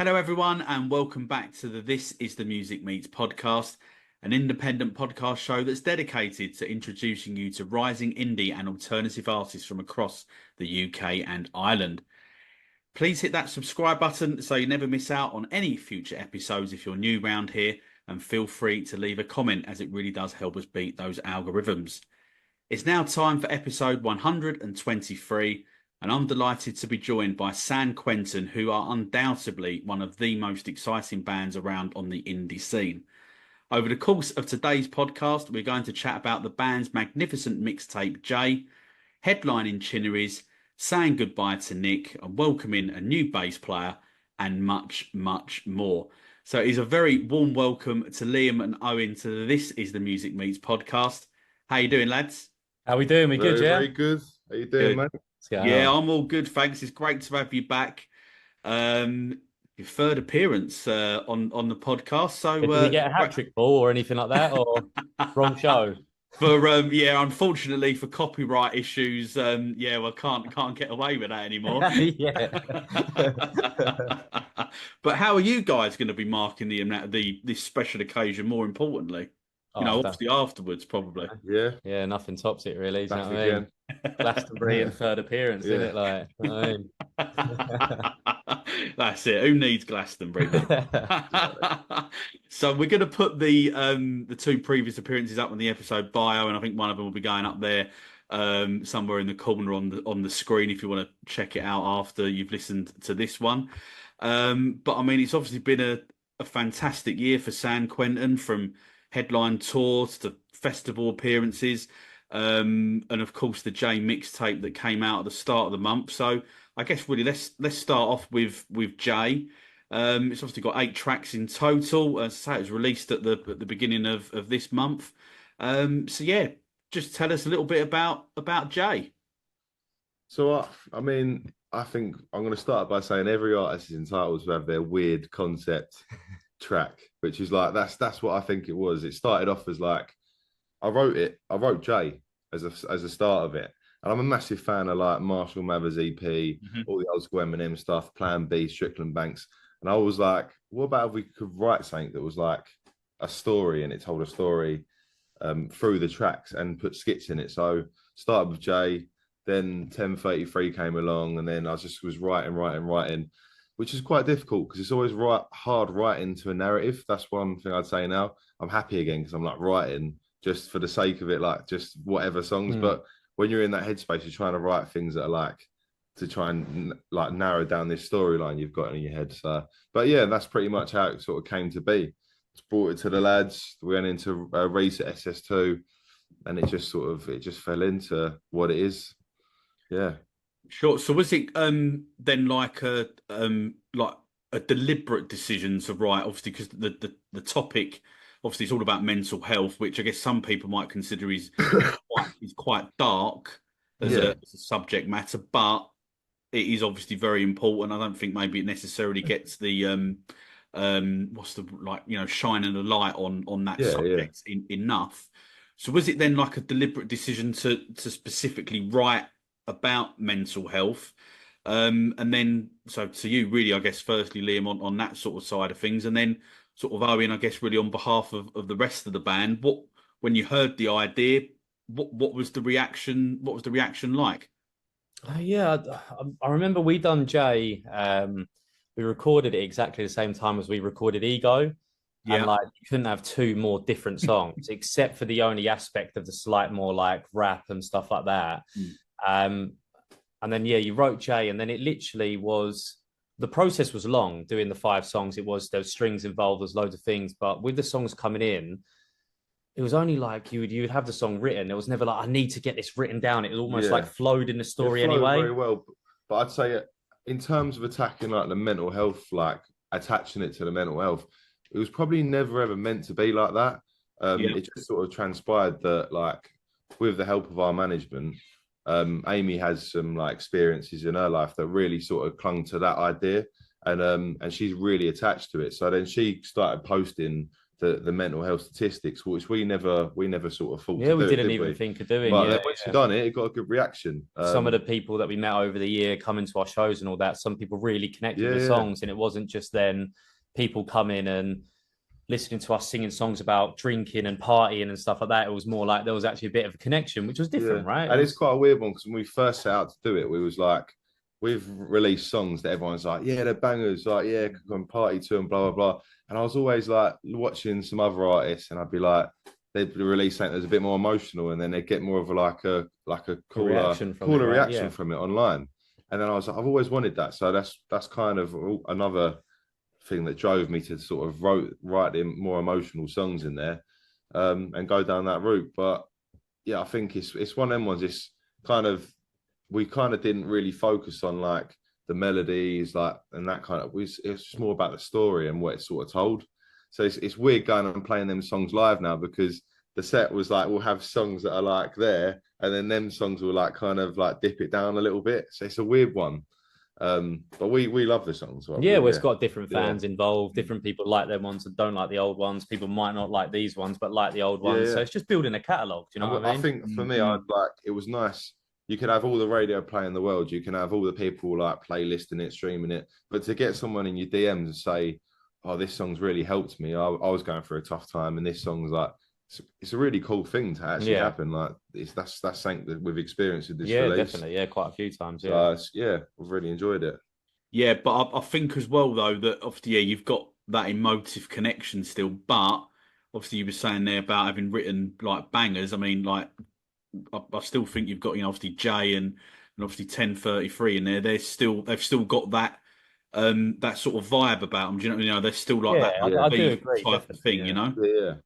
Hello, everyone, and welcome back to the This Is The Music Meets Podcast, an independent podcast show that's dedicated to introducing you to rising indie and alternative artists from across the UK and Ireland. Please hit that subscribe button so you never miss out on any future episodes if you're new round here, and feel free to leave a comment as it really does help us beat those algorithms. It's now time for episode 123. And I'm delighted to be joined by Quentin, who are undoubtedly one of the most exciting bands around on the indie scene. Over the course of today's podcast, we're going to chat about the band's magnificent mixtape, Jay, headlining Chinnerys, saying goodbye to Nick, and welcoming a new bass player, and much, much more. So it is a very warm welcome to Liam and Owen to the This Is The Music Meets podcast. How you doing, lads? How we doing? We good, yeah? Very good. How you doing, mate? Yeah, I'm all good, thanks. It's great to have you back. Your third appearance on the podcast. So did you get a hat trick ball or anything like that, or wrong show? Unfortunately for copyright issues, I can't get away with that anymore. Yeah. But how are you guys going to be marking this special occasion? More importantly, obviously afterwards, probably. Yeah, nothing tops it really. Do you know what I mean? Glastonbury and third appearance, isn't it? Like, you know what I mean? That's it. Who needs Glastonbury? So we're going to put the two previous appearances up on the episode bio, and I think one of them will be going up there somewhere in the corner on the screen if you want to check it out after you've listened to this one. But I mean, it's obviously been a fantastic year for Quentin, from headline tours to festival appearances. And of course the J mixtape that came out at the start of the month. So I guess really let's start off with J. It's obviously got 8 tracks in total. As I say, it was released at the beginning of this month. Just tell us a little bit about J. So I think I'm going to start by saying every artist is entitled to have their weird concept track, which is like that's what I think it was. It started off as like I wrote Jay as a start of it. And I'm a massive fan of like Marshall Mathers EP, all the old school Eminem stuff, Plan B, Strickland Banks. And I was like, what about if we could write something that was like a story, and it told a story through the tracks and put skits in it. So started with Jay, then 1033 came along, and then I just was writing, which is quite difficult because it's always hard writing to a narrative. That's one thing I'd say now. I'm happy again because I'm like writing just for the sake of it, like just whatever songs. But when you're in that headspace, you're trying to write things that are like to try and like narrow down this storyline you've got in your head. So, but yeah, that's pretty much how it sort of came to be. Just brought it to the lads. We went into Reese at SS2, and it just fell into what it is. Yeah. Sure. So was it then like a deliberate decision to write? Obviously, because the topic. Obviously, it's all about mental health, which I guess some people might consider is quite dark as a subject matter, but it is obviously very important. I don't think maybe it necessarily gets the shining a light on that subject enough. So was it then like a deliberate decision to specifically write about mental health? And then, so to you, really, I guess, firstly, Liam, on that sort of side of things, and then sort of Owen, I guess, really on behalf of the rest of the band, when you heard the idea, what was the reaction? What was the reaction like? I remember we done Jay. We recorded it exactly the same time as we recorded Ego. Yeah. And like you couldn't have 2 more different songs, except for the only aspect of the slight more like rap and stuff like that. And then you wrote Jay, and then it literally was. The process was long doing the 5 songs. There was strings involved, there's loads of things, but with the songs coming in, it was only like you would have the song written. It was never like I need to get this written down. It was almost like flowed in the story anyway. Very well, but I'd say in terms of attacking like the mental health, like attaching it to the mental health, it was probably never ever meant to be like that. It just sort of transpired that like with the help of our management. Amy has some like experiences in her life that really sort of clung to that idea, and she's really attached to it. So then she started posting the mental health statistics, which we never sort of thought. Yeah, we do didn't it, even think of doing. But Yeah, once you've done it, it got a good reaction. Some of the people that we met over the year coming to our shows and all that, some people really connected with the songs, and it wasn't just then people coming and listening to us singing songs about drinking and partying and stuff like that. It was more like there was actually a bit of a connection, which was different, right? And it's quite a weird one because when we first set out to do it, we was like, we've released songs that everyone's like, yeah, they're bangers, like, yeah, go and party to them, blah, blah, blah. And I was always like watching some other artists and I'd be like, they'd release something that's a bit more emotional and then they'd get more of a cooler reaction from it online. And then I was like, I've always wanted that. So that's kind of another thing that drove me to sort of write in more emotional songs in there and go down that route. But yeah, I think it's one of them ones. It's kind of, we kind of didn't really focus on like the melodies, like, and that kind of, it's just more about the story and what it's sort of told. So it's weird going and playing them songs live now because the set was like, we'll have songs that are like there, and then them songs will like kind of like dip it down a little bit. So it's a weird one. But we love the songs. Well, it's got different fans involved. Different people like them ones and don't like the old ones. People might not like these ones, but like the old ones. So it's just building a catalogue. Do you know what I mean? I think for me, I'd like, it was nice. You can have all the radio play in the world. You can have all the people like playlisting it, streaming it. But to get someone in your DMs and say, "Oh, this song's really helped me. I was going through a tough time, and this song's like," it's a really cool thing to actually happen. Like that's something that we've experienced with this release. Definitely, quite a few times. We've really enjoyed it. Yeah, but I think as well though that obviously you've got that emotive connection still, but obviously you were saying there about having written like bangers. I mean, like I still think you've got obviously Jay and obviously 1033 in there. They've still got that that sort of vibe about them. Do you know? They're still like that. I do agree, type of thing. You know.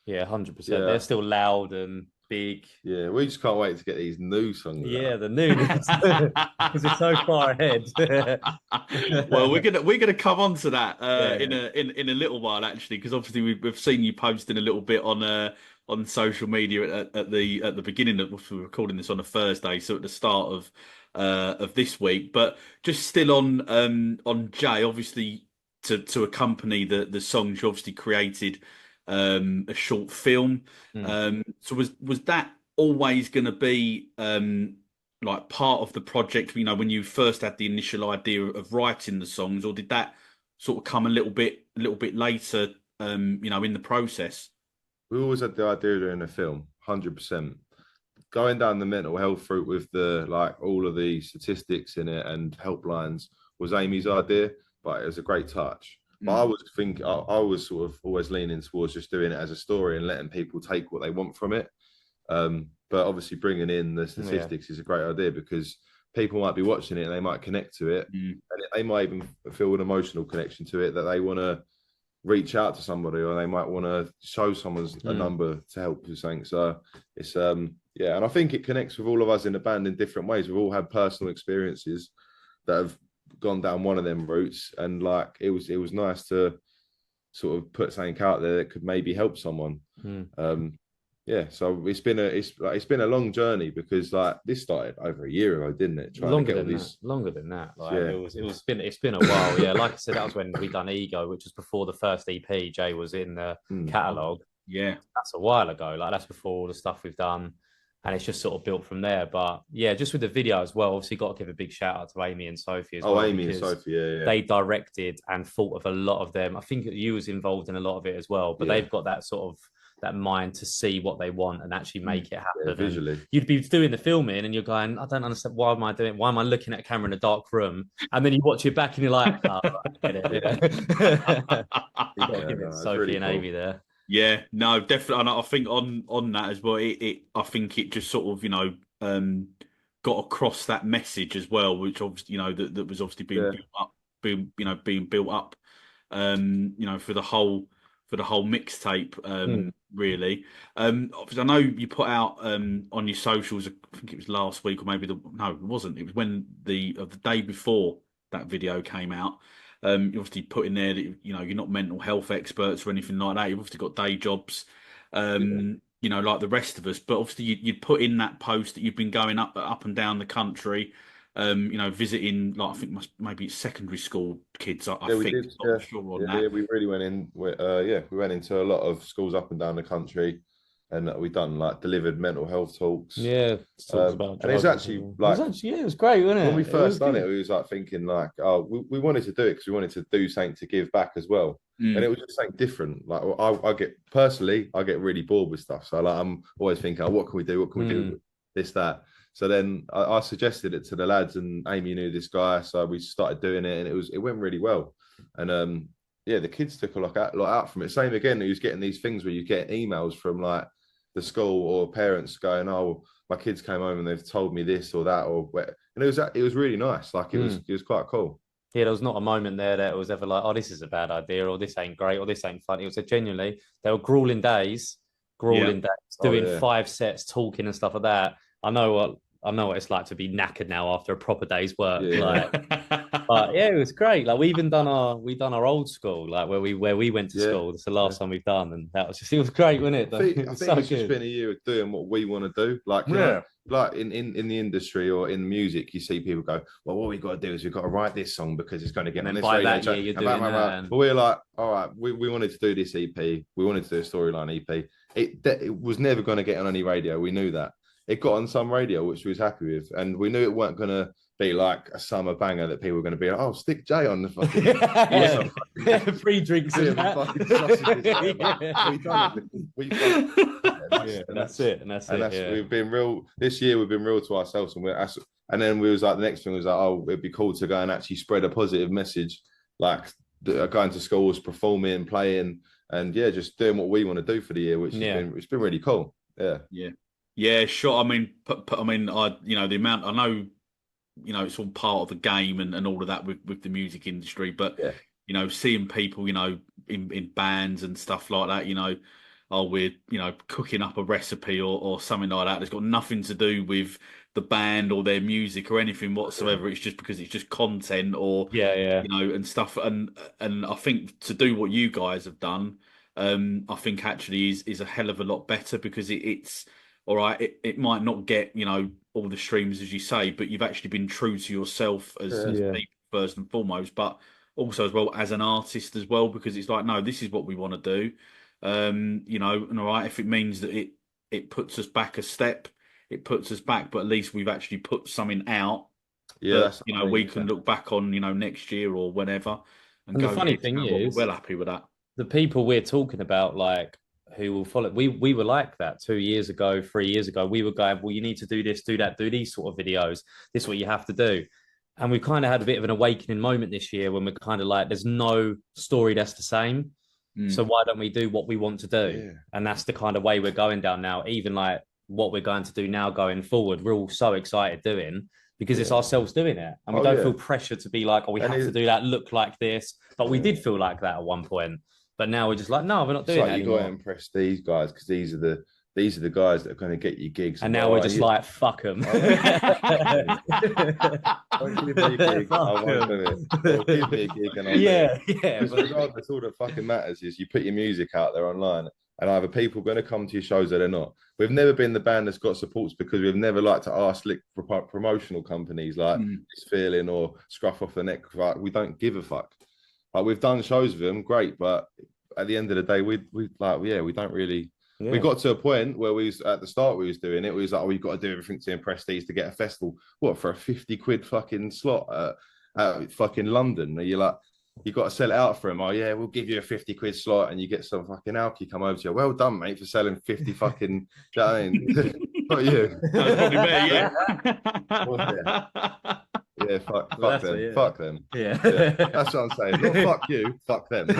Yeah, 100%. They're still loud and big. Yeah, we just can't wait to get these new songs. Yeah, the newness because it's so far ahead. Well, we're gonna come on to that in a little while actually, because obviously we've seen you posting a little bit on social media at the beginning of, we're recording this on a Thursday, so at the start of this week. But just still on Jay, obviously to accompany the songs you obviously created a short film. So was that always going to be like part of the project, when you first had the initial idea of writing the songs, or did that sort of come a little bit later in the process? We always had the idea of doing a film, 100%. Going down the mental health route with the all of the statistics in it and helplines was Amy's idea, but it was a great touch. But I was sort of always leaning towards just doing it as a story and letting people take what they want from it. But obviously bringing in the statistics is a great idea because people might be watching it and they might connect to it, and they might even feel an emotional connection to it that they want to reach out to somebody, or they might want to show someone's a number to help with something. So it's and I think it connects with all of us in the band in different ways. We've all had personal experiences that have gone down one of them routes, and it was nice to sort of put something out there that could maybe help someone. So it's been a long journey because this started over a year ago, didn't it? Longer than that. It's been a while. Yeah, like I said, that was when we done Ego, which was before the first EP. Jay was in the catalogue. Yeah, that's a while ago. That's before all the stuff we've done. And it's just sort of built from there. But yeah, just with the video as well, obviously got to give a big shout out to Amy and Sophie as well. Oh, Amy and Sophie, yeah. They directed and thought of a lot of them. I think you was involved in a lot of it as well, but they've got that sort of that mind to see what they want and actually make it happen. Visually. You'd be doing the filming and you're going, I don't understand, why am I doing it? Why am I looking at a camera in a dark room? And then you watch it back and you're like, oh, I get it. You got to give it Sophie really and Amy there. Yeah, no, definitely. And I think on that as well, I think it just sort of, got across that message as well, which obviously, that was obviously being built up, for the whole mixtape, really. Obviously, I know you put out on your socials, I think it was last week, or maybe it wasn't. It was when the day before that video came out. You obviously put in there that you're not mental health experts or anything like that. You've obviously got day jobs, like the rest of us. But obviously, you'd put in that post that you've been going up and down the country, visiting, like, I think maybe secondary school kids. I we think, did. not sure on that. Yeah, we really went in. We went into a lot of schools up and down the country, and we done like delivered mental health talks. Yeah, talks about. And it's actually like, it was great, wasn't it? When we first done it, we was like thinking like, oh, we wanted to do it because we wanted to do something to give back as well. And it was just something different. Like I get really bored with stuff. So like I'm always thinking, oh, what can we do? What can we do? This, that. So then I suggested it to the lads, and Amy knew this guy, so we started doing it, and it went really well. And the kids took a lot out from it. Same again, he was getting these things where you get emails from like the school or parents going, oh, my kids came home and they've told me this or that, and it was really nice. Like it was quite cool. Yeah, there was not a moment there that it was ever like, oh, this is a bad idea, or this ain't great, or this ain't fun. It was genuinely, they were grueling days, doing 5 sets, talking and stuff like that. I know what it's like to be knackered now after a proper day's work. Yeah. But yeah, it was great. Like we done our old school, like where we went to school. It's the last time we've done, and it was great, wasn't it? I think it's just been a year of doing what we want to do. Like like in the industry or in music, you see people go, well, what we've got to do is we've got to write this song because it's going to get on this radio. But we're like, all right, we wanted to do this EP. We wanted to do a storyline EP. It was never going to get on any radio. We knew that. It got on some radio, which we was happy with, and we knew it weren't going to be like a summer banger that people were going to be like, oh, stick Jay on the fucking free drinks and that. That's it. We've been real this year. We've been real to ourselves, and then we was like, the next thing was like, oh, it'd be cool to go and actually spread a positive message, like going to schools, performing, playing, and just doing what we want to do for the year, which it's been really cool. Yeah, sure. I mean, the amount, I know, it's all part of the game and all of that with the music industry, but seeing people, in bands and stuff like that, we're cooking up a recipe or something like that. It's got nothing to do with the band or their music or anything whatsoever. It's just because it's just content or and stuff. And I think to do what you guys have done, I think actually is a hell of a lot better, because it's all right. It might not get all the streams as you say, but you've actually been true to yourself as people first and foremost, but also as well as an artist as well, because it's like, no, this is what we want to do. And all right, if it means that it puts us back a step, it puts us back, but at least we've actually put something out. That, we can look back on next year or whenever. And the funny thing is, we're well happy with that. The people we're talking about, like, who will follow, we were like that 2 years ago, 3 years ago. We were going, well, you need to do this, do that, do these sort of videos. This is what you have to do. And we kind of had a bit of an awakening moment this year when we're kind of like, there's no story that's the same. So why don't we do what we want to do? And that's the kind of way we're going down now. Even like what we're going to do now going forward, we're all so excited doing, because it's ourselves doing it. And we don't feel pressure to be like, oh, we have to do that, look like this. But we did feel like that at one point. But now we're just like, no, we're not doing that anymore. You got to impress these guys, because these are the guys that are going to get you gigs. And now we're just like, fuck them. Don't give me a gig. I won't do it. Give me a gig and I'll do it. Because regardless, all that fucking matters is you put your music out there online, and either people are going to come to your shows or they're not. We've never been the band that's got supports because we've never liked to ask promotional companies like This Feeling or Scruff Off the Neck. Like, we don't give a fuck. Like, we've done shows with them, great, but at the end of the day, we don't really. Yeah. We got to a point where at the start we was doing it. We was like, oh, we've got to do everything to impress these to get a festival. What, for a 50 quid fucking slot at fucking London? Are you like, you got to sell it out for them? Oh yeah, we'll give you a 50 quid slot and you get some fucking alky come over to you. Well done, mate, for selling 50 fucking. Do you know what I mean? Not you. That was probably me, yeah. Yeah, fuck them. Fuck them. Yeah. That's what I'm saying. Not fuck you, fuck them.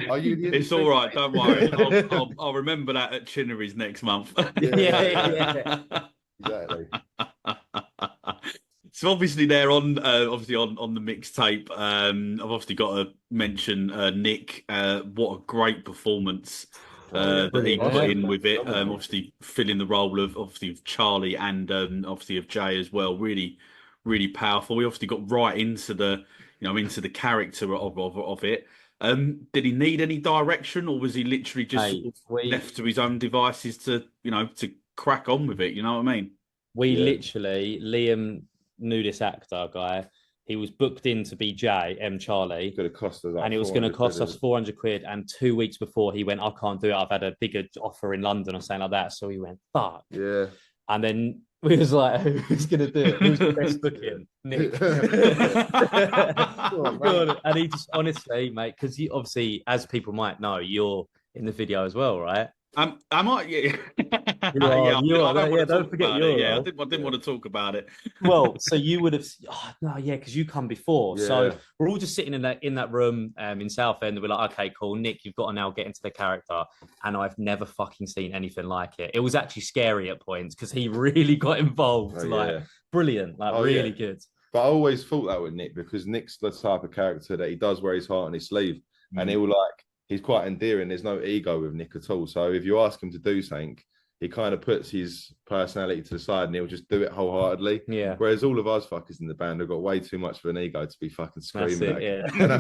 Are you it's all right, don't worry. I'll remember that at Chinnerys next month. Yeah. Exactly. So obviously they're on on the mixtape. I've obviously got to mention Nick. What a great performance that he put in with it. Obviously filling the role of Charlie and obviously of Jay as well. Really, really powerful. We obviously got right into the character of it. Did he need any direction, or was he literally just left to his own devices to crack on with it? You know what I mean? We literally, Liam nudist actor guy. He was booked in to be Charlie. It's going to cost us, and it was going to cost us 400 quid. And 2 weeks before he went, I can't do it. I've had a bigger offer in London or something like that. So he went, fuck. Yeah. And then we was like, who's going to do it? Who's the best looking? Nick. God. And he just, honestly, mate, because you obviously, as people might know, you're in the video as well, right? I might, yeah. Don't forget you. Yeah, I didn't want to talk about it. Well, so you would have, because you come before. Yeah. So we're all just sitting in that room in Southend. And we're like, okay, cool, Nick, you've got to now get into the character. And I've never fucking seen anything like it. It was actually scary at points because he really got involved. Brilliant, really good. But I always thought that with Nick because Nick's the type of character that he does wear his heart on his sleeve, and he'll he's quite endearing. There's no ego with Nick at all. So if you ask him to do something, he kind of puts his personality to the side and he'll just do it wholeheartedly. Yeah. Whereas all of us fuckers in the band have got way too much of an ego to be fucking screaming. And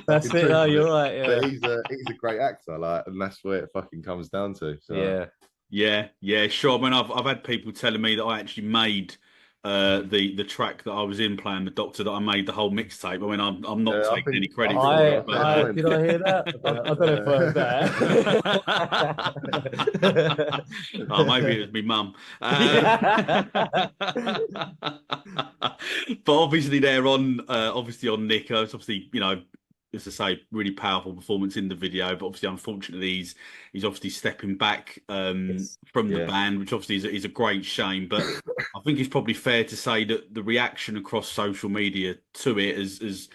that's it. No, you're right. Yeah. But he's a great actor, and that's where it fucking comes down to. So. Yeah, sure. I mean, I've had people telling me that I actually made the track that I was in playing the Doctor, that I made the whole mixtape. I mean, I'm not taking any credit for it. But... Did I hear that? I don't know if I heard that. Oh, maybe it was my mum. But obviously they're on Nick. It's obviously, as I say, really powerful performance in the video, but obviously, unfortunately, he's obviously stepping back from the band, which obviously is a great shame. But I think it's probably fair to say that the reaction across social media to it has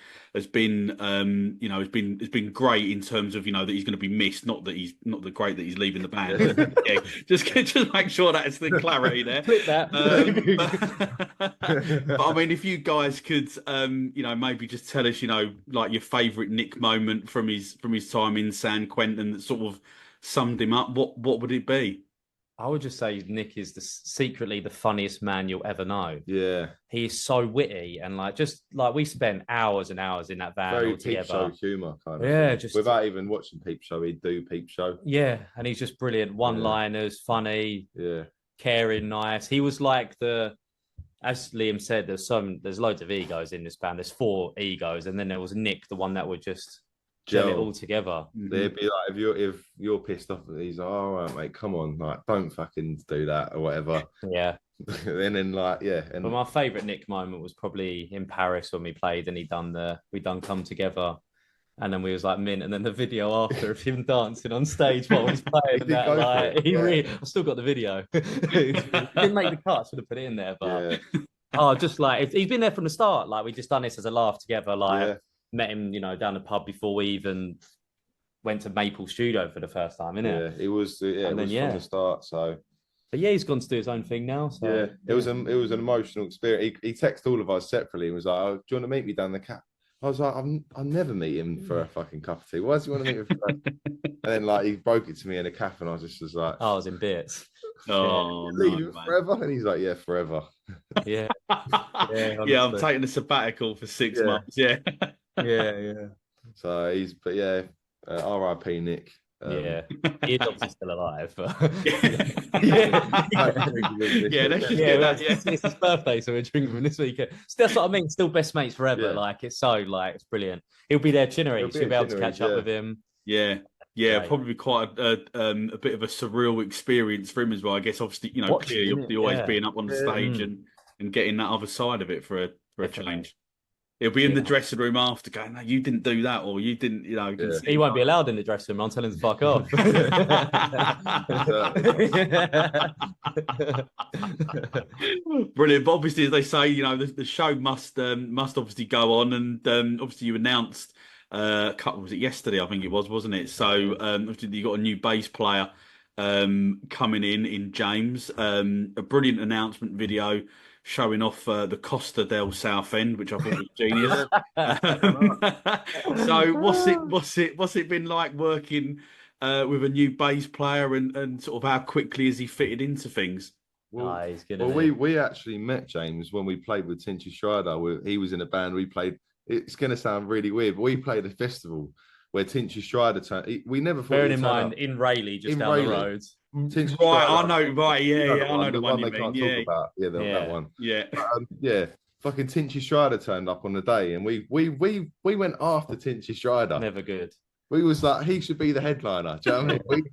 been has been great in terms of that he's going to be missed. Not the great that he's leaving the band. Just make sure that's the clarity there. Click that. But I mean, if you guys could maybe just tell us like your favourite Nick moment from his time in San Quentin that sort of summed him up, what would it be? I would just say Nick is secretly the funniest man you'll ever know. Yeah. He is so witty and we spent hours and hours in that van very all together. Peep Show humour kind of. Yeah, thing. just without even watching Peep Show, he'd do Peep Show. Yeah, and he's just brilliant. One-liners, funny, caring, nice. He was like as Liam said, there's loads of egos in this band. There's 4 egos, and then there was Nick, the one that would just gel it all together. They'd be like, if you're pissed off, he's like, all right, mate, come on, don't fucking do that or whatever. Yeah. And then But my favourite Nick moment was probably in Paris when we played and we done Come Together. And then we was like mint, and then the video after of him dancing on stage while he's playing that, I've still got the video. He didn't make the cut, should have put it in there, but just if he's been there from the start, we just done this as a laugh together, met him, down the pub before we even went to Maple Studio for the first time, innit? Yeah, it was from the start, so. But yeah, he's gone to do his own thing now. So yeah, it was an emotional experience. He texted all of us separately and was like, "Oh, do you want to meet me down the cap?" I was like, I'll never meet him for a fucking cup of tea. Why does he want to meet me for And then he broke it to me in a cafe, and I was like, I was in bits. Oh, no, forever? And he's like, yeah, forever. Yeah. Yeah, I'm taking a sabbatical for 6 months. Yeah. Yeah. So R.I.P. Nick. He's obviously still alive. But... It's his birthday, so we're drinking this weekend. So that's what I mean. Still best mates forever. It's it's brilliant. He'll be there, Chinnerys. You'll be able to catch up with him. Yeah, probably quite a bit of a surreal experience for him as well. I guess obviously, clearly always being up on the stage and getting that other side of it for a change. He'll be in the dressing room after going, no, you didn't do that, or you didn't, He won't be allowed in the dressing room. I'm telling him to fuck off. Brilliant. But obviously, as they say, the show must obviously go on. And obviously, you announced was it yesterday? I think it was, wasn't it? So obviously, you got a new bass player coming in James. A brilliant announcement video showing off the Costa del Southend, which I thought was genius. So what's it been like working with a new bass player and sort of how quickly has he fitted into things? We actually met James when we played with Tinchy Schreider. He was in a band. We played. It's going to sound really weird, but we played a festival where Tinchy Strider turned. We never thought. Bearing in mind, in Rayleigh, just down the road. Tinchy Right, Strider, I know. Right, yeah, I know the one they can't talk about. Yeah, that one. Yeah, yeah. Fucking Tinchy Strider turned up on the day, and we went after Tinchy Strider. Never good. We was like, he should be the headliner. Do you know what I mean?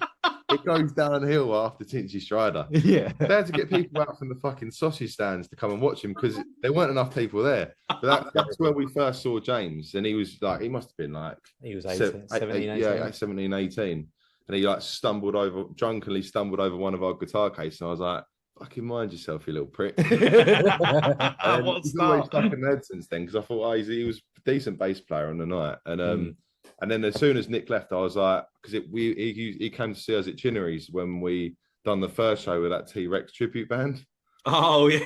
It goes downhill after Tinchy Strider. Yeah. They had to get people out from the fucking sausage stands to come and watch him because there weren't enough people there. But that's where we first saw James. And he was like, he must have been like... He was 18, 17, 18. Yeah, 17, 18. And he like drunkenly stumbled over one of our guitar cases. And I was like, fucking mind yourself, you little prick. He's always stuck in the head since then because I thought he was a decent bass player on the night. And then as soon as Nick left, I was like, because he came to see us at Chinnerys when we done the first show with that T-Rex tribute band. Oh yeah.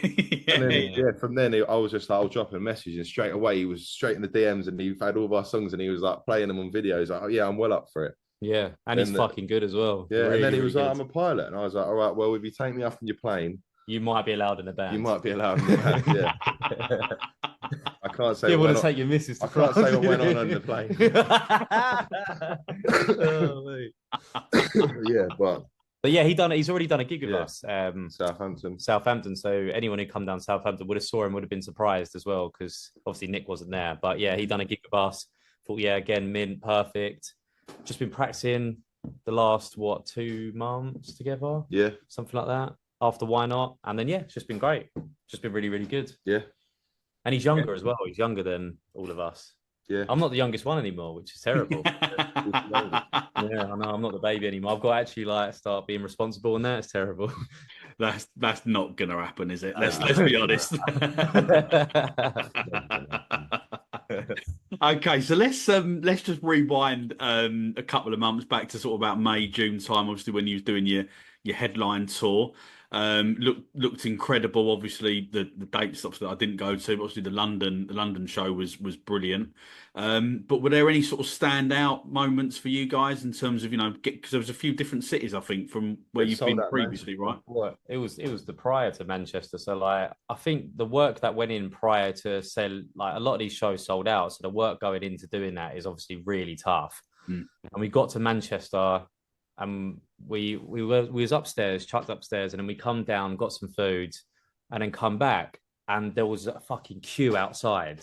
And then, from then I was just like, I'll drop a message, and straight away he was straight in the DMs, and he had all of our songs, and he was like playing them on videos. Like, oh yeah, I'm well up for it. Yeah, and he's fucking good as well. Yeah, really, and then he was like, I'm a pilot, and I was like, all right, well, if you take me up in your plane, you might be allowed in the band. You might be allowed in the band. Yeah. I can't say. You want to take your missus to France. I can't say what went on the plane. Yeah, but yeah, he's already done a gig with us. Southampton. So anyone who come down Southampton would have saw him, would have been surprised as well, because obviously Nick wasn't there. But yeah, he done a gig with us. Thought, yeah, again, mint, perfect. Just been practicing the last 2 months together. Yeah, something like that. After Why Not? And then it's just been great. Just been really, really good. Yeah. And he's younger as well. He's younger than all of us. Yeah. I'm not the youngest one anymore, which is terrible. Yeah, I know. I'm not the baby anymore. I've got to actually start being responsible, and that's terrible. That's not gonna happen, is it? Let's be honest. Okay, so let's just rewind a couple of months back to sort of about May, June time, obviously when you was doing your headline tour. Looked incredible. Obviously, the date stuff that I didn't go to, but obviously the London show was brilliant. But were there any sort of standout moments for you guys in terms of because there was a few different cities, I think, from where you've been previously, right? Well, it was the prior to Manchester. So I think the work that went in prior to sell, a lot of these shows sold out. So the work going into doing that is obviously really tough. And we got to Manchester. We was upstairs, chucked upstairs, and then we come down, got some food, and then come back, and there was a fucking queue outside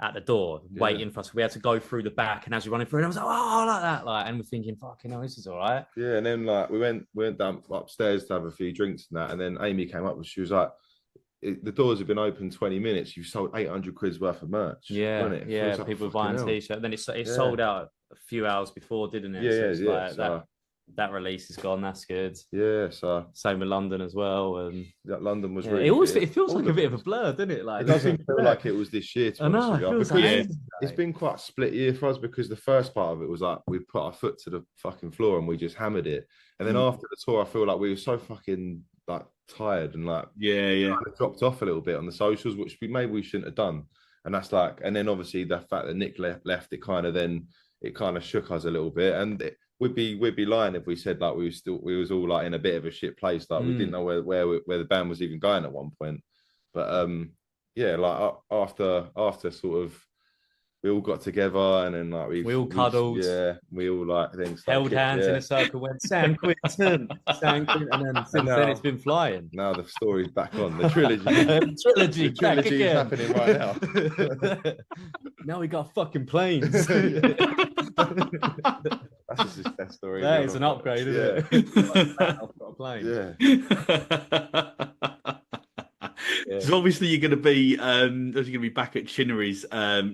at the door waiting for us. We had to go through the back, and as we were running through, and I was like, oh, like that, and we're thinking, fucking hell, this is all right. Yeah, and then we went down upstairs to have a few drinks and that, and then Amy came up and she was like, the doors have been open 20 minutes. You've sold 800 quid's worth of merch. Yeah, like, people were buying t-shirts. Then it sold out a few hours before, didn't it? So that release is gone. That's good. Yeah, so same with London as well. And that London was really. It feels like a bit of a blur, doesn't it? It doesn't feel like it was this year. I know. It's been quite a split year for us because the first part of it was like we put our foot to the fucking floor and we just hammered it, and then after the tour, I feel like we were so fucking tired and kind of dropped off a little bit on the socials, which we shouldn't have done. And that's and then obviously the fact that Nick left, it kind of shook us a little bit, and we'd be lying if we said we was all in a bit of a shit place, we didn't know where the band was even going at one point. But after sort of we all got together and then we all cuddled. We all things held hands in a circle, went Sam Quentin, and then since then it's been flying. Now the story's back on the trilogy. The trilogy is happening right now. Now we got fucking planes. That's just that story. That is an upgrade, isn't it? I've got a plane. Yeah. So obviously you're going to be back at Chinnerys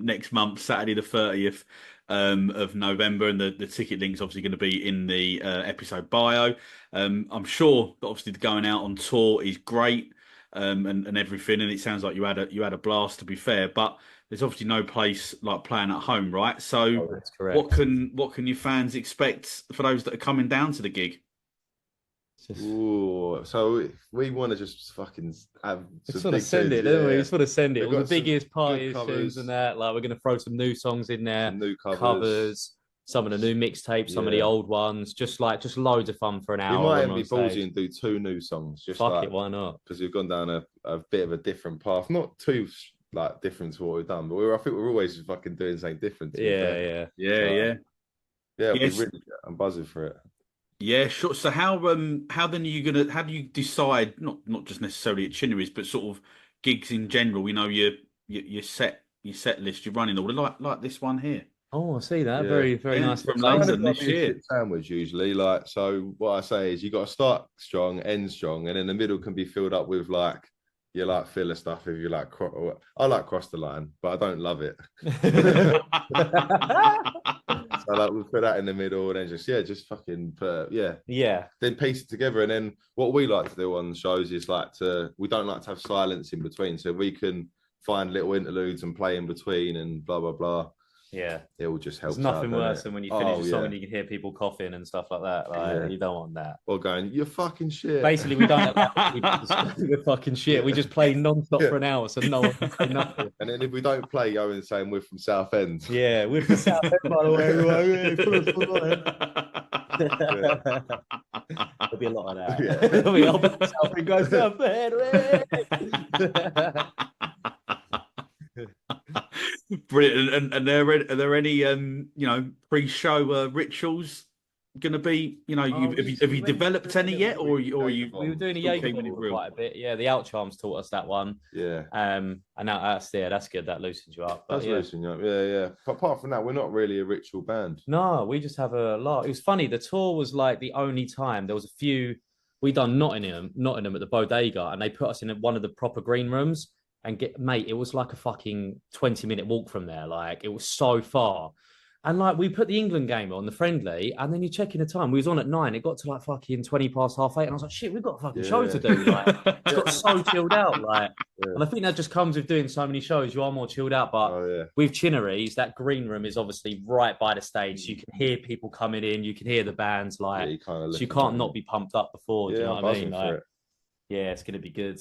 next month, Saturday the 30th of November, and the ticket link's obviously going to be in the episode bio. I'm sure that obviously going out on tour is great and everything, and it sounds like you had a blast, to be fair, but there's obviously no place like playing at home, right? So that's correct. What can your fans expect for those that are coming down to the gig? Ooh, so we want to just fucking have some sort of send it, don't we? We just want to send it. All the biggest parties, shows and that. We're going to throw some new songs in there, new covers, some of the new mixtapes, some of the old ones. Just loads of fun for an hour. We might even be ballsy and do 2 new songs. Just fuck it, why not? Because we've gone down a bit of a different path, not too different to what we've done, but I think we're always fucking doing something different. Yeah. Yeah, it'll be Yes. really good. I'm buzzing for it. Yeah, sure. So how then are you gonna how do you decide not just necessarily at Chinnerys, but sort of gigs in general? You know, your set list you're running all like this one here. Oh, I see that. Yeah. Very, very Yeah, nice. from Kind of London like this being a year. shit sandwich usually. Like, so what I say is you got to start strong, end strong, and then the middle can be filled up with like you like filler stuff if you like. I like cross the line, but I don't love it. So like we'll put that in the middle, and then just fucking put Yeah. then piece it together. And then what we like to do on shows is we don't like to have silence in between, so we can find little interludes and play in between and blah blah blah. Yeah. It will just help. There's nothing worse than when you finish a song and you can hear people coughing and stuff like that. Like, you don't want that. Or going, you're fucking shit. Basically, we don't allow people to say we're fucking shit. We just play non-stop for an hour, so no one can say nothing. And then if we don't play, go and saying we're from Southend. Yeah, we're from Southend, by the way. There'll be a lot of that. Yeah. There'll be all about Southend, go Southend. Brilliant. And are there any pre-show rituals going to be? You know, have you developed any yet, or are you? We were doing a Jaeger quite a bit. Yeah, the Out Charms taught us that one. Yeah. And that's good. That loosens you up. That's loosens you up. Yeah. But apart from that, we're not really a ritual band. No, we just have a lot. It was funny. The tour was like the only time there was a few. We done Nottingham at the Bodega, and they put us in one of the proper green rooms. And it was like a fucking 20-minute walk from there. Like, it was so far. And like, we put the England game on, the friendly, and then you're checking the time. We was on at 9. It got to like fucking 20 past 8:30. And I was like, shit, we've got a fucking show to do. Like, it got so chilled out. Like, and I think that just comes with doing so many shows. You are more chilled out. But with Chinnerys, that green room is obviously right by the stage. So you can hear people coming in. You can hear the bands. Like, so you can't not be pumped up before. Do you know what I mean? Like, it's going to be good.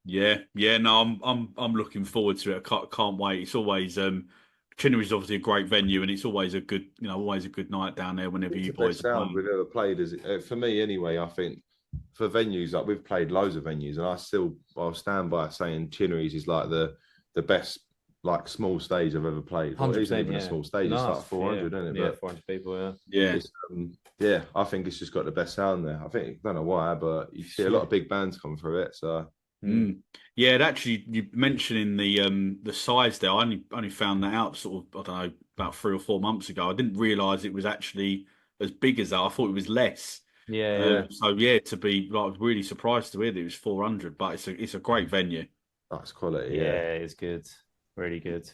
Yeah. No, I'm looking forward to it. I can't wait. It's always Chinnerys is obviously a great venue, and it's always a good night down there whenever you boys are playing. We've ever played for me anyway. I think for venues, like we've played loads of venues, and I'll stand by saying Chinnerys is like the best like small stage I've ever played. 100%, it isn't even a small stage. It's like 400, isn't it? Yeah, 400 people. Yeah. I think it's just got the best sound there. I don't know why, but you see a lot of big bands come through it. So. Yeah, actually, you mentioning the size there. I only found that out sort of, I don't know, about 3 or 4 months ago. I didn't realise it was actually as big as that. I thought it was less. Yeah. So to be like really surprised to hear that it was 400, but it's a great venue. That's quality. Yeah, it's good, really good.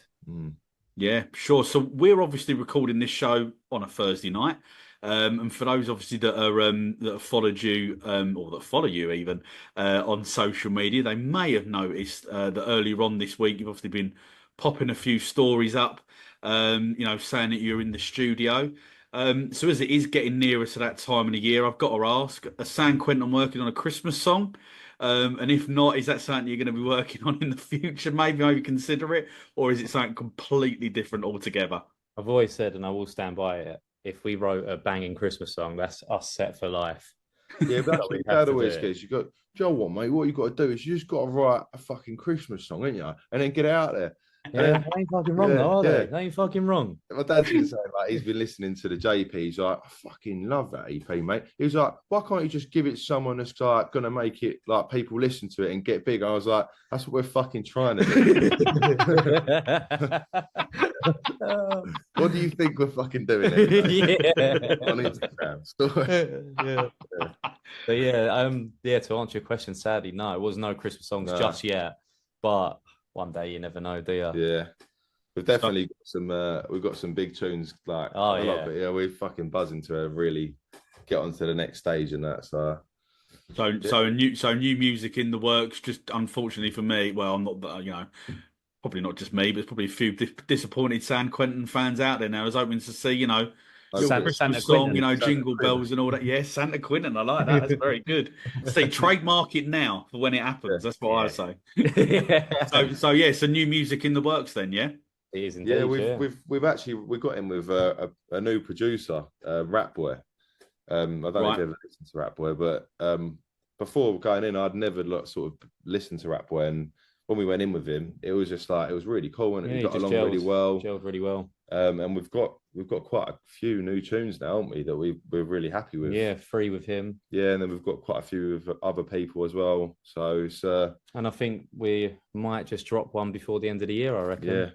Yeah, sure. So we're obviously recording this show on a Thursday night. And for those obviously that have followed you or that follow you even on social media, they may have noticed that earlier on this week you've obviously been popping a few stories up, saying that you're in the studio. So as it is getting nearer to that time of the year, I've got to ask: is San Quentin working on a Christmas song? And if not, is that something you're going to be working on in the future? Maybe consider it, or is it something completely different altogether? I've always said, and I will stand by it, if we wrote a banging Christmas song, that's us set for life. Yeah, but that always gets you. Do you know what, mate? What you got to do is you just got to write a fucking Christmas song, ain't you? And then get it out there. Yeah, they ain't fucking wrong, though, are they? They ain't fucking wrong. My dad's been saying, like, he's been listening to the JP. He's like, I fucking love that EP, mate. He was like, why can't you just give it to someone that's like going to make it like people listen to it and get big? I was like, that's what we're fucking trying to do. What do you think we're fucking doing? On Instagram. But to answer your question, sadly, no, it was no Christmas songs just yet. But one day you never know, do you? Yeah. We've definitely got some big tunes like we're fucking buzzing to really get onto the next stage and that. So new music in the works. Just unfortunately for me, well, I'm not probably not just me, but there's probably a few disappointed San Quentin fans out there now. I was hoping to see, Santa song, Quentin. Jingle Bells and all that. Yeah, Santa Quentin. I like that. That's very good. Say trademark it now for when it happens. That's what I say. So new music in the works then, yeah? It is indeed. We've got in with a new producer, Rap Boy. I don't know if you ever listened to Rap Boy, but before going in, I'd never sort of listened to Rap Boy, and when we went in with him, it was just like it was really cool, and we got along really well. Gelled really well. And we've got quite a few new tunes now, haven't we? That we're really happy with. Yeah, 3 with him. Yeah, and then we've got quite a few with other people as well. So it's and I think we might just drop one before the end of the year. I reckon. Yeah.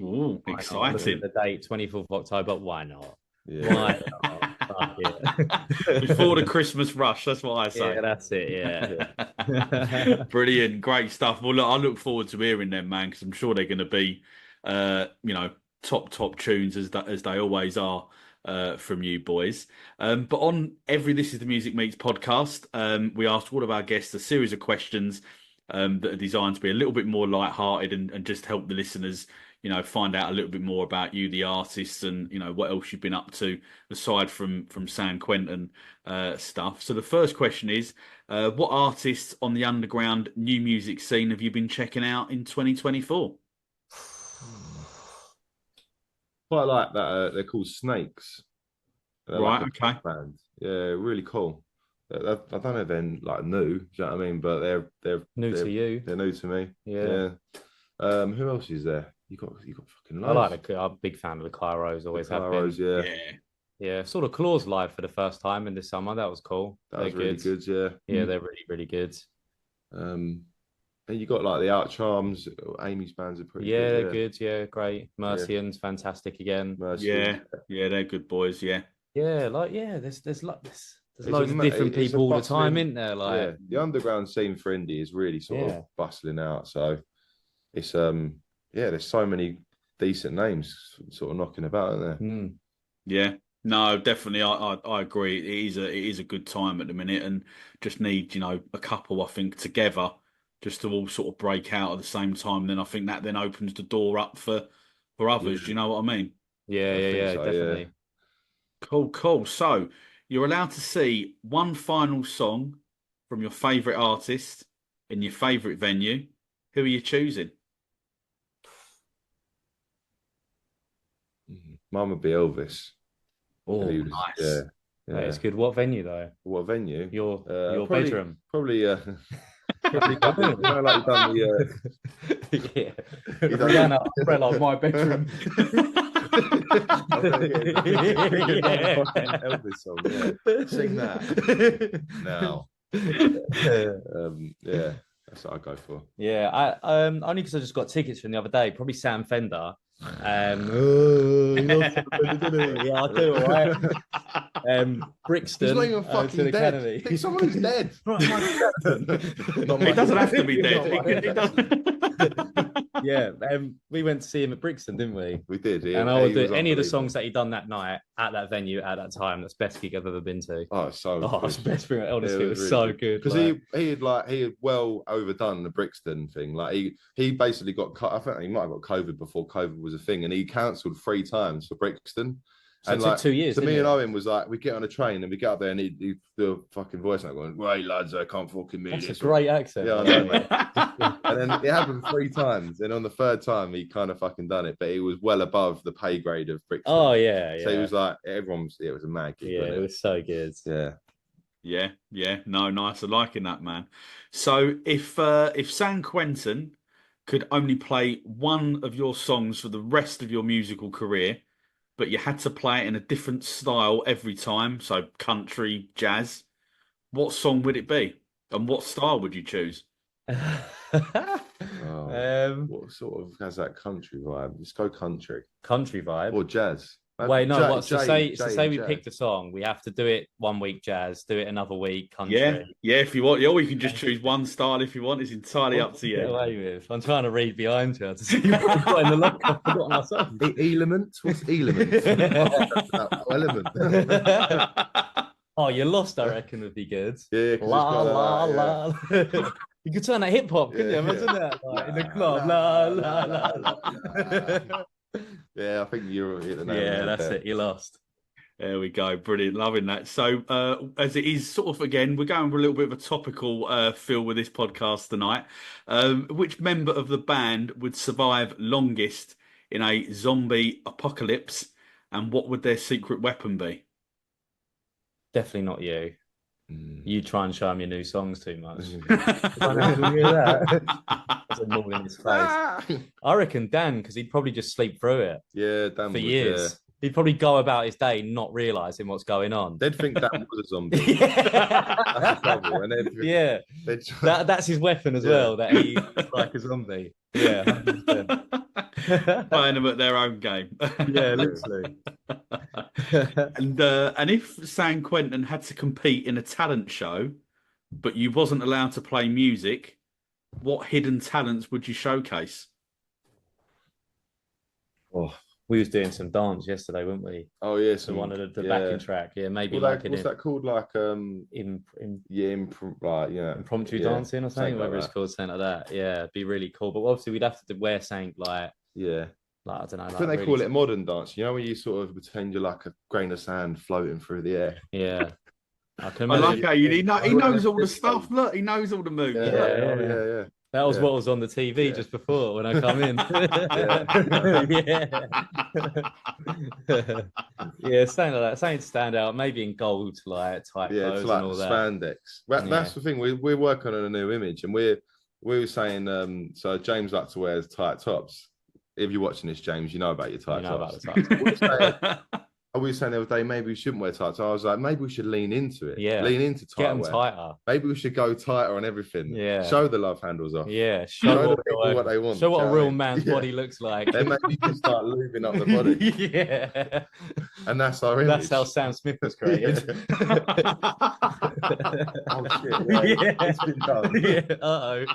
Ooh, exciting! The date 24th of October. Why not? Yeah. Why not? Fuck it. Before the Christmas rush, that's what I say. Yeah, that's it. Yeah. Brilliant, great stuff. Well, look, I look forward to hearing them, man, because I'm sure they're going to be, top tunes as they always are from you boys. But on every This Is the Music Meets podcast, we asked all of our guests a series of questions that are designed to be a little bit more lighthearted and just help the listeners, find out a little bit more about you, the artists, and what else you've been up to aside from San Quentin stuff. So the first question is, what artists on the underground new music scene have you been checking out in 2024? Quite like that. They're called Snakes. They're right. Like okay. Band. Yeah, really cool. I don't know if they're like new. Do you know what I mean? But they're new to you. They're new to me. Yeah. Who else is there? You got fucking loads. I like I'm a big fan of the Cairos. Always have been. Yeah. Yeah. Saw the Claws live for the first time in the summer. That was cool. That was really good. Yeah. Yeah, they're really, really good. And you got like the Art Charms. Amy's bands are pretty good. They're good. Yeah, great. Mercians, fantastic again. Mercians. Yeah, they're good boys. Yeah. Yeah, there's loads of different people all the time, isn't there? Like the underground scene for indie is really sort of bustling out. So it's there's so many decent names sort of knocking about, aren't there? Yeah. No, definitely. I agree. It is a good time at the minute, and just need a couple, I think, together, just to all sort of break out at the same time. Then I think that then opens the door up for others. Do you know what I mean? Yeah, so, definitely. Cool. So you're allowed to see one final song from your favourite artist in your favourite venue. Who are you choosing? Mine would be Elvis. Oh, nice. Yeah. It's good. What venue though? What venue? Your probably, bedroom. Probably like you've done the Rihanna umbrella of my bedroom. Elvis song, yeah. Sing that now. Yeah, that's what I go for. Yeah, I only because I just got tickets from the other day. Probably Sam Fender. Yeah, I do, all right. Brixton. He's not even fucking dead. Pick someone who's dead. It doesn't have to be dead. Yeah, we went to see him at Brixton, didn't we? We did. Yeah. And I would do any of the songs that he done that night at that venue at that time. That's the best gig I've ever been to. Oh, it's so. It's the best thing. Honestly, it was really so good. Because he had well overdone the Brixton thing. Like he basically got. I think he might have got COVID before COVID was a thing, and he cancelled 3 times for Brixton. So and it took 2 years. So me and Owen was like, we get on a train and we get up there and he do a fucking voice note going, "Right, lads, I can't fucking meet." That's a great accent. Yeah, I know, mate. And then it happened 3 times, and on the 3rd time he kind of fucking done it, but he was well above the pay grade of Brixton. Oh yeah. So he was like, it was a mad gig. Yeah, it was so good. Yeah. No, nice. I'm liking that, man. So if San Quentin could only play one of your songs for the rest of your musical career, but you had to play it in a different style every time, so country, jazz, what song would it be? And what style would you choose? What sort of has that country vibe? Let's go country. Country vibe? Or jazz. Wait, no. Say we picked a song. We have to do it one week jazz, do it another week country. Yeah. If you want, or you can just choose one style if you want. It's entirely up to you. Get away with. I'm trying to read behind you to see what we've got in the lock. I've forgotten our song. Element? What's element? Element. Oh, you lost. I reckon would be good. Yeah. La. You could turn that hip hop, couldn't you? Imagine that in the club. La. Yeah, I think you're hit the nail. Yeah, that's it. You lost. There we go. Brilliant. Loving that. So as it is sort of, again, we're going for a little bit of a topical feel with this podcast tonight. Which member of the band would survive longest in a zombie apocalypse, and what would their secret weapon be? Definitely not you. You try and show them your new songs too much. them all in his face. I reckon Dan, because he'd probably just sleep through it. Yeah, Dan for years. He'd probably go about his day not realizing what's going on. They'd think Dan was a zombie. That's the trouble. And that's his weapon as well. That he's like a zombie. Yeah, 100%. Playing them at their own game. Yeah, literally. And if San Quentin had to compete in a talent show, but you wasn't allowed to play music, what hidden talents would you showcase? Oh, we was doing some dance yesterday, weren't we? Oh yeah, so one of the backing track. Yeah, maybe what's that called? Like impromptu dancing or something, whatever it's called, something like that. Yeah, it'd be really cool. But obviously we'd have to wear something like I don't know. I think they call it modern dance. You know, when you sort of pretend you're like a grain of sand floating through the air. Yeah. I like how he knows all the stuff. Look, he knows all the moves. Yeah. That was what was on the TV just before when I come in. Something like that. Something to stand out. Maybe in gold, like type clothes like and all that. Spandex. That's the thing. We're working on a new image, and we were saying. So James likes to wear tight tops. If you're watching this, James, you know about your tight tops. About the tight tops. We were saying the other day, maybe we shouldn't wear tights. So I was like, maybe we should lean into it. Yeah. Lean into tight. Get them tighter. Maybe we should go tighter on everything. Yeah. Show the love handles off. Yeah. Show the people what they want. Show what a real man's body looks like. Then maybe you can start lubing up the body. Yeah. And that's our image. That's how Sam Smith was created. Oh shit. Yeah. It's been done. Yeah. Uh-oh.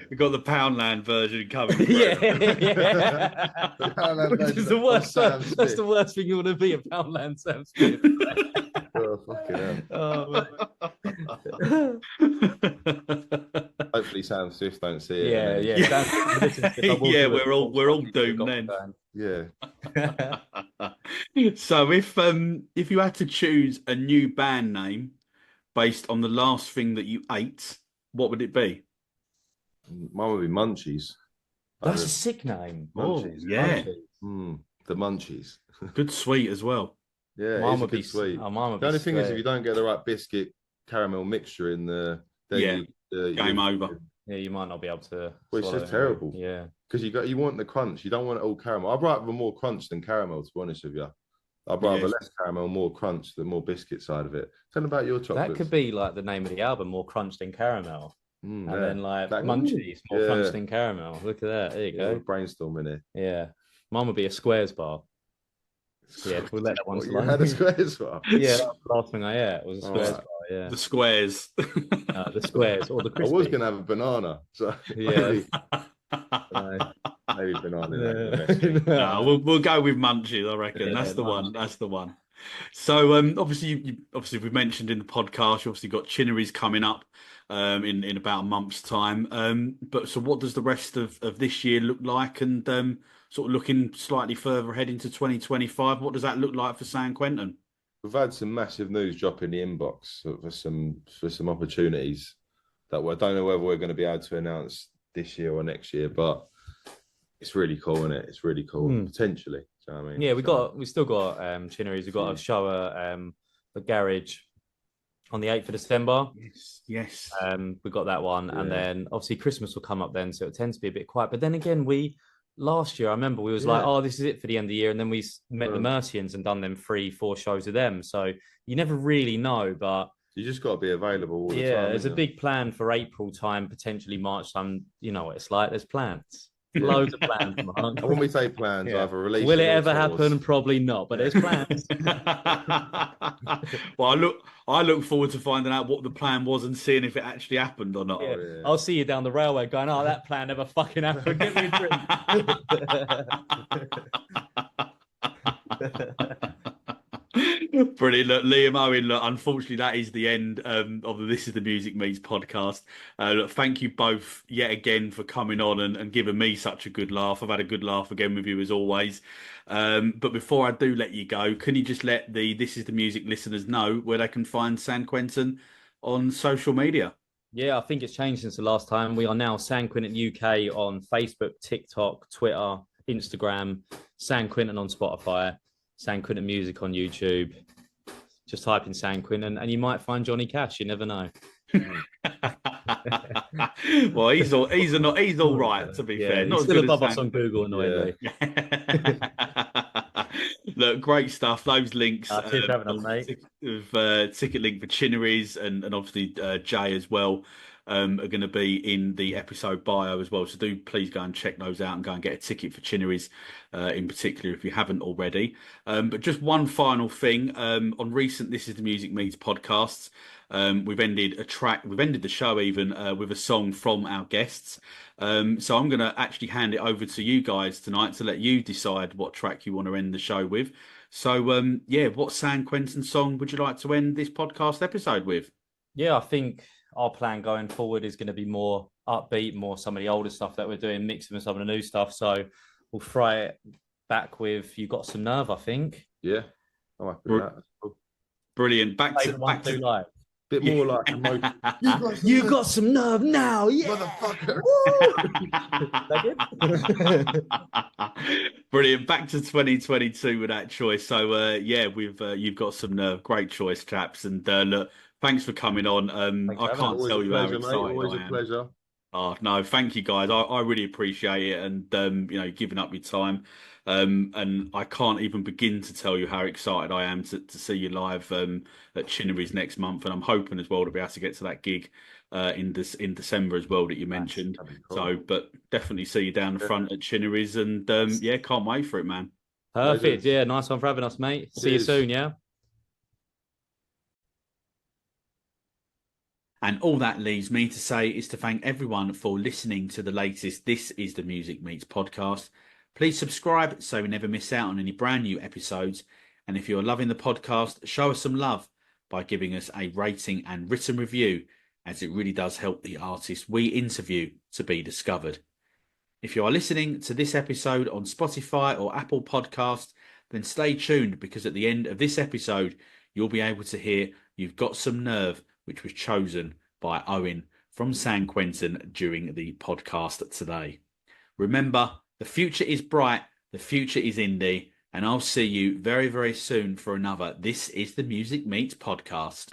We've got the Poundland version coming. Yeah. The Poundland Which is the worst. That's the worst thing you want to be, a Poundland Sam Smith. Oh, fucking hell. Hopefully Sam Smith don't see it. Yeah, we're all doomed then. Yeah. So if you had to choose a new band name based on the last thing that you ate, what would it be? Mine would be Munchies. That's a sick name. Munchies. Oh, yeah. The Munchies. Good sweet as well. Yeah, mine it's would good be sweet. Oh, mine would the only be thing sweet. is, if you don't get the right biscuit caramel mixture in the game over. Yeah, you might not be able to. Well, it's just terrible. Yeah, because you want the crunch. You don't want it all caramel. I'd rather more crunch than caramel, to be honest with you. I'd rather less caramel, more crunch than more biscuit side of it. Tell them about your chocolates. That could be like the name of the album, More Crunch Than Caramel. And then like Munchies, More Crunch Than Caramel. Look at that. There you go. Brainstorming it. Yeah. Mine would be a Squares bar. Yeah, we'll let that one slide. You had a Squares bar? Yeah, that was the last thing I ate was a Squares bar. Yeah. The squares. The squares or the crispy. I was going to have a banana. So yeah. Maybe banana. No, we'll go with Munchies, I reckon. Yeah, that's the one. That's the one. So obviously we've mentioned in the podcast, you obviously got Chinnerys coming up in about a month's time. But so what does the rest of this year look like? And sort of looking slightly further ahead into 2025, what does that look like for San Quentin? We've had some massive news drop in the inbox for some opportunities that I don't know whether we're going to be able to announce this year or next year, but it's really cool, isn't it? It's really cool, potentially. So, I mean, yeah, we still got Chinnerys. We've got a show at the Garage on the 8th of December. Yes. We got that one, and then obviously Christmas will come up then, so it tends to be a bit quiet. But then again, last year I remember we was like, oh, this is it for the end of the year, and then we met the Mercians and done them 3-4 shows with them. So you never really know, but you just got to be available all the time. Yeah, there's a big plan for April time, potentially March time. You know what it's like. There's plans. Loads of plans. And when we say plans, either release. Will it ever happen? Probably not, but there's plans. Well, I look forward to finding out what the plan was and seeing if it actually happened or not. Yeah. Oh, yeah. I'll see you down the railway going, oh, that plan never fucking happened. Get me a drink. Brilliant. Look, Liam Owen, unfortunately, that is the end of the This Is The Music Meets podcast. Thank you both yet again for coming on and giving me such a good laugh. I've had a good laugh again with you as always. But before I do let you go, can you just let the This Is The Music listeners know where they can find San Quentin on social media? Yeah, I think it's changed since the last time. We are now San Quentin UK on Facebook, TikTok, Twitter, Instagram, San Quentin on Spotify, San Quentin Music on YouTube. Just type in San Quentin and you might find Johnny Cash. You never know. Well, he's all right, to be fair. Not He's as still good as above us Sam. on Google, annoyingly. Look, great stuff. Those links Cheers for having us, mate. ticket link for Chinnerys and obviously Jay as well are going to be in the episode bio as well. So do please go and check those out and go and get a ticket for Chinnerys in particular if you haven't already. But just one final thing on recent This Is the Music Meets podcasts. We've ended the show even with a song from our guests. So I'm going to actually hand it over to you guys tonight to let you decide what track you want to end the show with. So what San Quentin song would you like to end this podcast episode with? Yeah, I think our plan going forward is going to be more upbeat, more some of the older stuff that we're doing, mixing with some of the new stuff. So we'll fry it back with "You Got Some Nerve," I think. Yeah, I like that. Brilliant. Back to live. Bit more like emotion. You got some nerve now, yeah, motherfucker. Brilliant. Back to 2022 with that choice. So you've got some nerve. Great choice, chaps. And look, thanks for coming on. I can't tell you how excited always I am. A pleasure. Oh no, thank you guys. I really appreciate it, and giving up your time. And I can't even begin to tell you how excited I am to see you live at Chinnerys next month, and I'm hoping as well to be able to get to that gig in December as well that you mentioned. Cool. So, but definitely see you down the front at Chinnerys, and can't wait for it, man. Perfect. Yeah, nice one for having us, mate. Cheers. See you soon. Yeah. And all that leaves me to say is to thank everyone for listening to the latest This Is the Music Meets podcast. Please subscribe so we never miss out on any brand new episodes. And if you're loving the podcast, show us some love by giving us a rating and written review, as it really does help the artists we interview to be discovered. If you are listening to this episode on Spotify or Apple Podcast, then stay tuned, because at the end of this episode, you'll be able to hear You've Got Some Nerve, which was chosen by Owen from San Quentin during the podcast today. Remember, the future is bright, the future is indie, and I'll see you very, very soon for another This Is the Music Meets podcast.